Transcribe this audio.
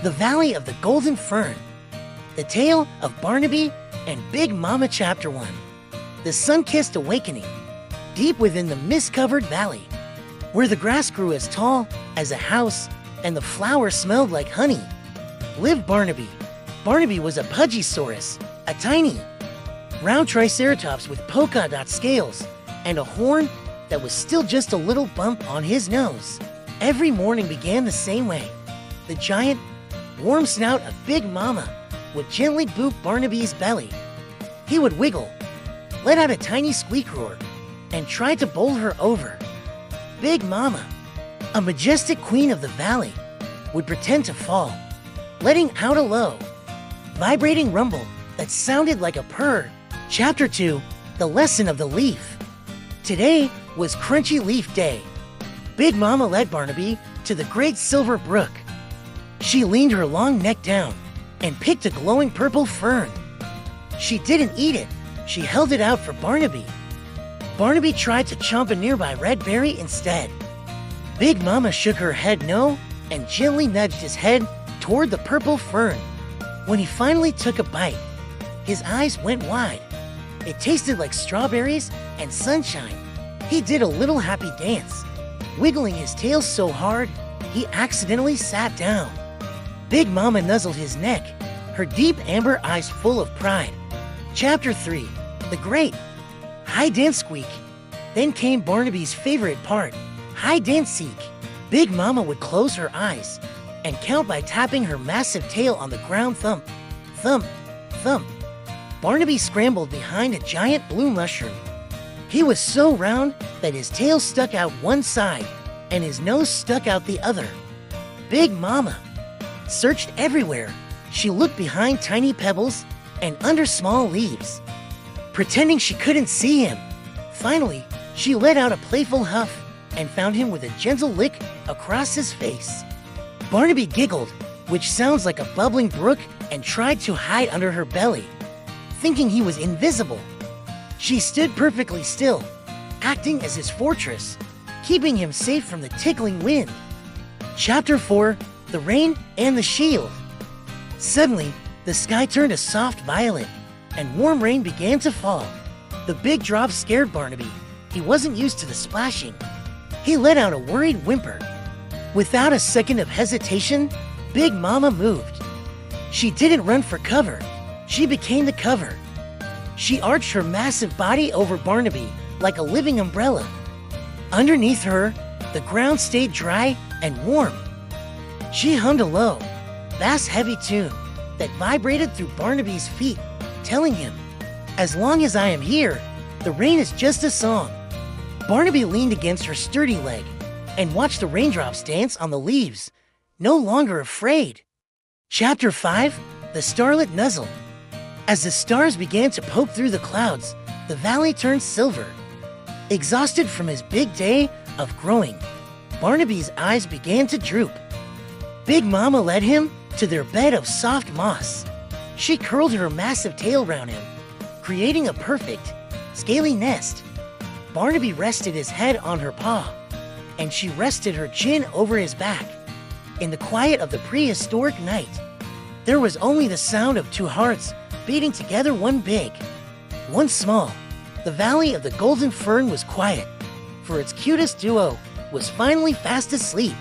The Valley of the Golden Fern. The Tale of Barnaby and Big Mama Chapter 1. The sun-kissed awakening. Deep within the mist-covered valley, where the grass grew as tall as a house and the flowers smelled like honey, lived Barnaby. Barnaby was a Pudgy-Saurus, a tiny, round Triceratops with polka-dot scales and a horn that was still just a little bump on his nose. Every morning began the same way. The giant, warm snout of Big Mama would gently boop Barnaby's belly. He would wiggle, let out a tiny squeak roar, and try to bowl her over. Big Mama, a majestic queen of the valley, would pretend to fall, letting out a low, vibrating rumble that sounded like a purr. Chapter 2, The Lesson of the Leaf. Today was Crunchy Leaf Day. Big Mama led Barnaby to the great silver brook. She leaned her long neck down and picked a glowing purple fern. She didn't eat it, she held it out for Barnaby. Barnaby tried to chomp a nearby red berry instead. Big Mama shook her head no and gently nudged his head toward the purple fern. When he finally took a bite, his eyes went wide. It tasted like strawberries and sunshine. He did a little happy dance, wiggling his tail so hard he accidentally sat down. Big Mama nuzzled his neck, her deep amber eyes full of pride. Chapter 3, The Great Hide and Squeak. Then came Barnaby's favorite part, hide and seek. Big Mama would close her eyes and count by tapping her massive tail on the ground. Thump, thump, thump. Barnaby scrambled behind a giant blue mushroom. He was so round that his tail stuck out one side and his nose stuck out the other. Big Mama searched everywhere. She looked behind tiny pebbles and under small leaves, pretending she couldn't see him. Finally, she let out a playful huff and found him with a gentle lick across his face. Barnaby giggled, which sounds like a bubbling brook, and tried to hide under her belly, thinking he was invisible. She stood perfectly still, acting as his fortress, keeping him safe from the tickling wind. Chapter 4, The Rain and the Shield. Suddenly, the sky turned a soft violet, and warm rain began to fall. The big drops scared Barnaby. He wasn't used to the splashing. He let out a worried whimper. Without a second of hesitation, Big Mama moved. She didn't run for cover. She became the cover. She arched her massive body over Barnaby like a living umbrella. Underneath her, the ground stayed dry and warm. She hummed a low, bass-heavy tune that vibrated through Barnaby's feet, telling him, "As long as I am here, the rain is just a song." Barnaby leaned against her sturdy leg and watched the raindrops dance on the leaves, no longer afraid. Chapter 5, The Starlit Nuzzle. As the stars began to poke through the clouds, the valley turned silver. Exhausted from his big day of growing, Barnaby's eyes began to droop. Big Mama led him to their bed of soft moss. She curled her massive tail around him, creating a perfect, scaly nest. Barnaby rested his head on her paw, and she rested her chin over his back. In the quiet of the prehistoric night, there was only the sound of two hearts beating together, one big, one small. The Valley of the Golden Fern was quiet, for its cutest duo was finally fast asleep.